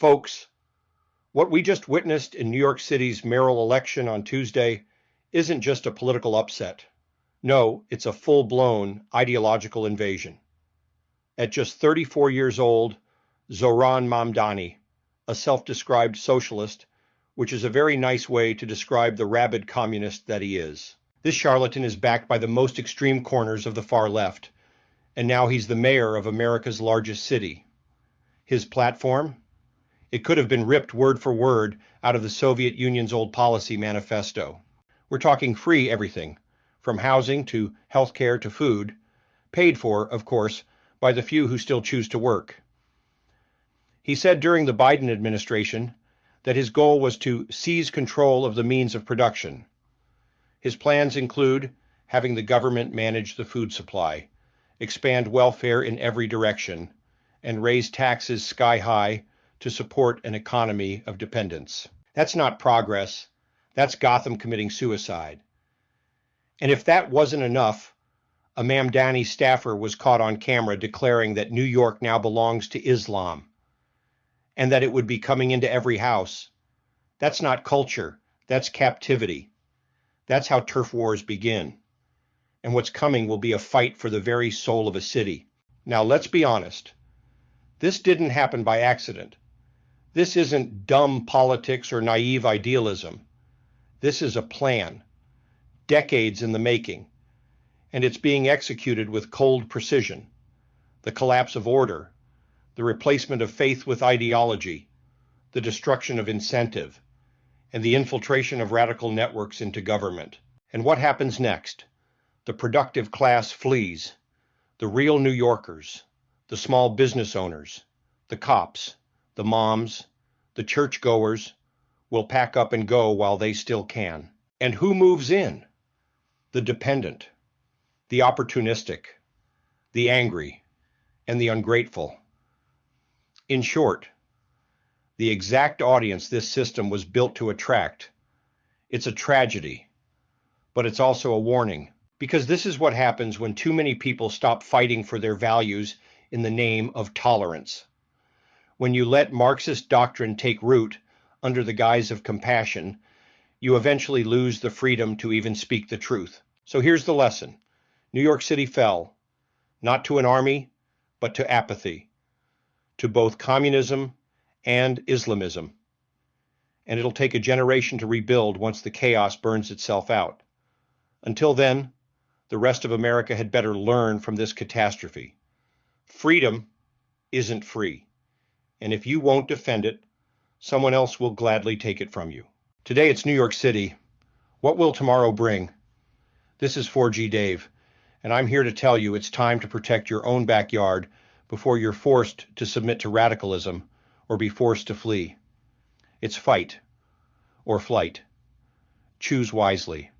Folks, what we just witnessed in New York City's mayoral election on Tuesday isn't just a political upset. No, it's a full-blown ideological invasion. At just 34 years old, Zohran Mamdani, a self-described socialist, which is a very nice way to describe the rabid communist that he is. This charlatan is backed by the most extreme corners of the far left, and now he's the mayor of America's largest city. His platform? It could have been ripped word for word out of the Soviet Union's old policy manifesto. We're talking free everything, from housing to healthcare to food, paid for, of course, by the few who still choose to work. He said during the Biden administration that his goal was to seize control of the means of production. His plans include having the government manage the food supply, expand welfare in every direction, and raise taxes sky high to support an economy of dependence. That's not progress. That's Gotham committing suicide. And if that wasn't enough, a Mamdani staffer was caught on camera declaring that New York now belongs to Islam and that it would be coming into every house. That's not culture. That's captivity. That's how turf wars begin. And what's coming will be a fight for the very soul of a city. Now, let's be honest. This didn't happen by accident. This isn't dumb politics or naive idealism. This is a plan, decades in the making, and it's being executed with cold precision. The collapse of order, the replacement of faith with ideology, the destruction of incentive, and the infiltration of radical networks into government. And what happens next? The productive class flees. The real New Yorkers, the small business owners, the cops, the moms, the churchgoers will pack up and go while they still can. And who moves in? The dependent, the opportunistic, the angry, and the ungrateful. In short, the exact audience this system was built to attract. It's a tragedy, but it's also a warning, because this is what happens when too many people stop fighting for their values in the name of tolerance. When you let Marxist doctrine take root under the guise of compassion, you eventually lose the freedom to even speak the truth. So here's the lesson. New York City fell, not to an army, but to apathy, to both communism and Islamism. And it'll take a generation to rebuild once the chaos burns itself out. Until then, the rest of America had better learn from this catastrophe. Freedom isn't free. And if you won't defend it, someone else will gladly take it from you. Today it's New York City. What will tomorrow bring? This is 4G Dave, and I'm here to tell you it's time to protect your own backyard before you're forced to submit to radicalism or be forced to flee. It's fight or flight. Choose wisely.